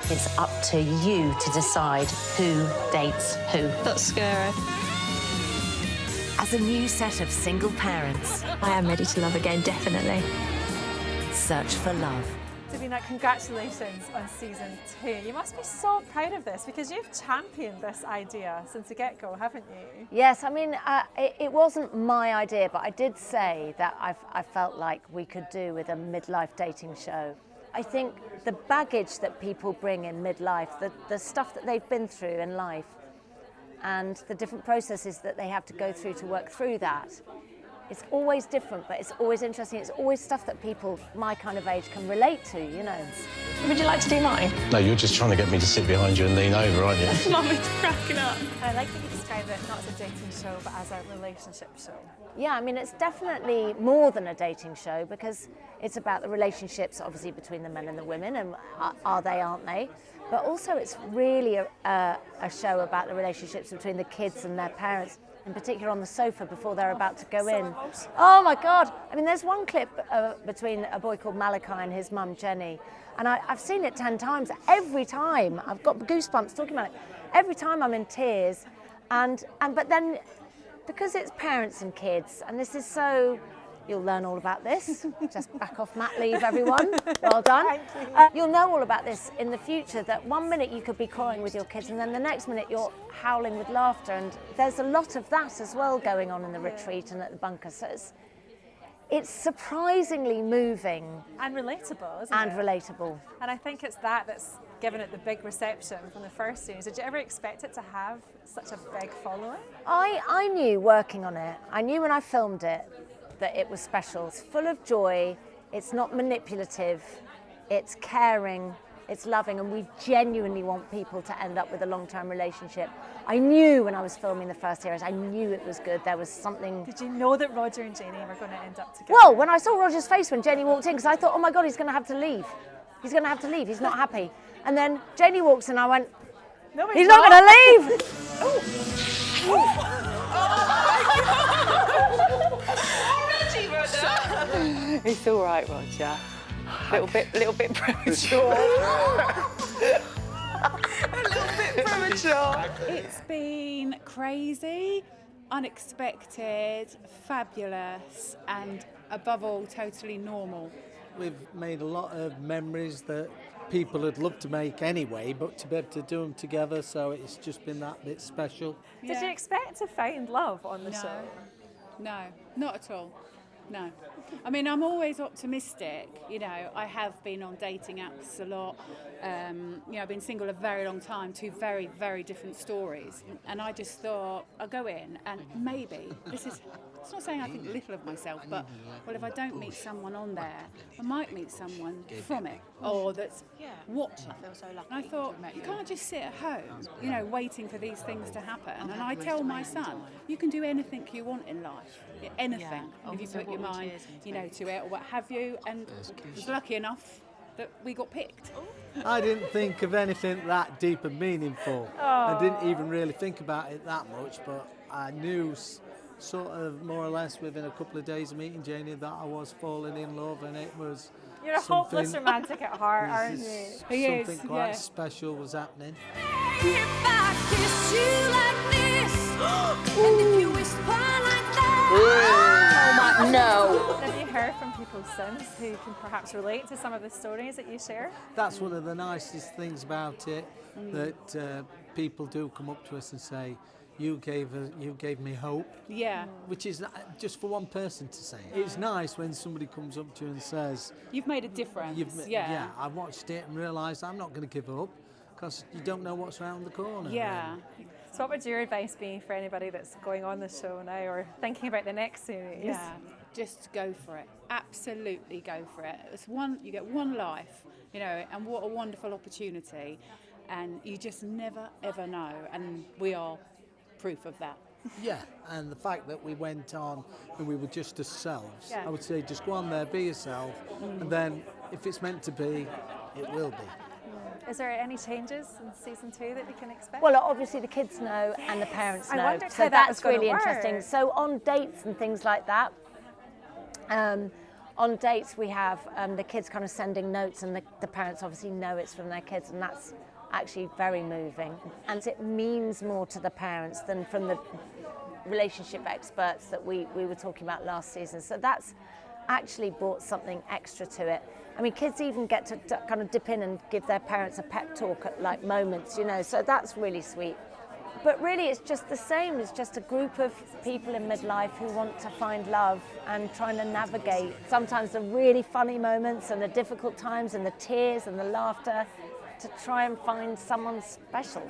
It's up to you to decide who dates who. That's scary. As a new set of single parents, I am ready to love again, definitely. search for love. Davina, congratulations on season 2. You must be so proud of this because you've championed this idea since the get-go, haven't you? Yes, I mean, it wasn't my idea, but I did say that I felt like we could do with a midlife dating show. I think the baggage that people bring in midlife, the stuff that they've been through in life, and the different processes that they have to go through to work through that, it's always different, but it's always interesting. It's always stuff that people my kind of age can relate to, you know. Would you like to do mine? No, you're just trying to get me to sit behind you and lean over, aren't you? Mummy's cracking up. I like that you described it not as a dating show, but as a relationship show. Yeah, I mean, it's definitely more than a dating show because it's about the relationships, obviously, between the men and the women, and are they, aren't they? But also it's really a show about the relationships between the kids and their parents, in particular on the sofa before they're about to go in. Oh my God! I mean, there's one clip between a boy called Malachi and his mum, Jenny, and I've seen it 10 times. Every time, I've got goosebumps talking about it. Every time I'm in tears, but then, because it's parents and kids, and this is so... You'll learn all about this. Just back off mat leave, everyone. Well done. You'll know all about this in the future, that one minute you could be crying with your kids and then the next minute you're howling with laughter. And there's a lot of that as well going on in the retreat and at the bunker. So it's surprisingly moving. And relatable, isn't it? And relatable. And I think it's that's given it the big reception from the first series. Did you ever expect it to have such a big following? I knew working on it, I knew when I filmed it, that it was special. It's full of joy, it's not manipulative, it's caring, it's loving, and we genuinely want people to end up with a long-term relationship. I knew when I was filming the first series, I knew it was good. There was something... Did you know that Roger and Janey were going to end up together? Well, when I saw Roger's face when Janey walked in, because I thought, oh my God, he's going to have to leave. He's going to have to leave, he's not happy. And then Janey walks in, I went, no, he's not going to leave! It's all right, Roger. Little bit premature. A little bit premature. It's been crazy, unexpected, fabulous, and above all, totally normal. We've made a lot of memories that people would love to make anyway, but to be able to do them together, so it's just been that bit special. Did you expect to find love on the show? No, not at all. No. I mean, I'm always optimistic. You know, I have been on dating apps a lot. You know, I've been single a very long time, 2 very, very different stories. And I just thought, I'll go in and maybe, it's not saying I think little of myself, but, well, if I don't meet someone on there, I might meet someone from it, or that's watching. And I thought, you can't just sit at home, you know, waiting for these things to happen. And I tell my son, you can do anything you want in life, anything, if you put your mind, you know, to it or what have you. And I was lucky enough that we got picked. I didn't think of anything that deep and meaningful. I didn't even really think about it that much, but I knew sort of more or less within a couple of days of meeting Janey that I was falling in love, and it was You're a hopeless romantic at heart, aren't you? Something quite special was happening. No. Have you heard from people since who can perhaps relate to some of the stories that you share? That's one of the nicest things about it, that people do come up to us and say, you gave me hope. Yeah. Which is just for one person to say it. It's nice when somebody comes up to you and says, you've made a difference. Yeah, I watched it and realised I'm not going to give up, because you don't know what's around the corner. Yeah. Really. So what would your advice be for anybody that's going on the show now or thinking about the next series? Yeah, just go for it. Absolutely go for it. You get one life, you know, and what a wonderful opportunity. And you just never, ever know. And we are proof of that. Yeah, and the fact that we went on and we were just ourselves, I would say just go on there, be yourself, and then if it's meant to be, it will be. Is there any changes in season 2 that we can expect? Well, obviously the kids know and the parents know, I wondered so how that was that's gonna really work. interesting. So on dates and things like that, on dates we have the kids kind of sending notes, and the parents obviously know it's from their kids, and that's actually very moving. And it means more to the parents than from the relationship experts that we were talking about last season. So that's actually brought something extra to it. I mean, kids even get to kind of dip in and give their parents a pep talk at like moments, you know, so that's really sweet. But really it's just the same. It's just a group of people in midlife who want to find love and trying to navigate sometimes the really funny moments and the difficult times and the tears and the laughter to try and find someone special.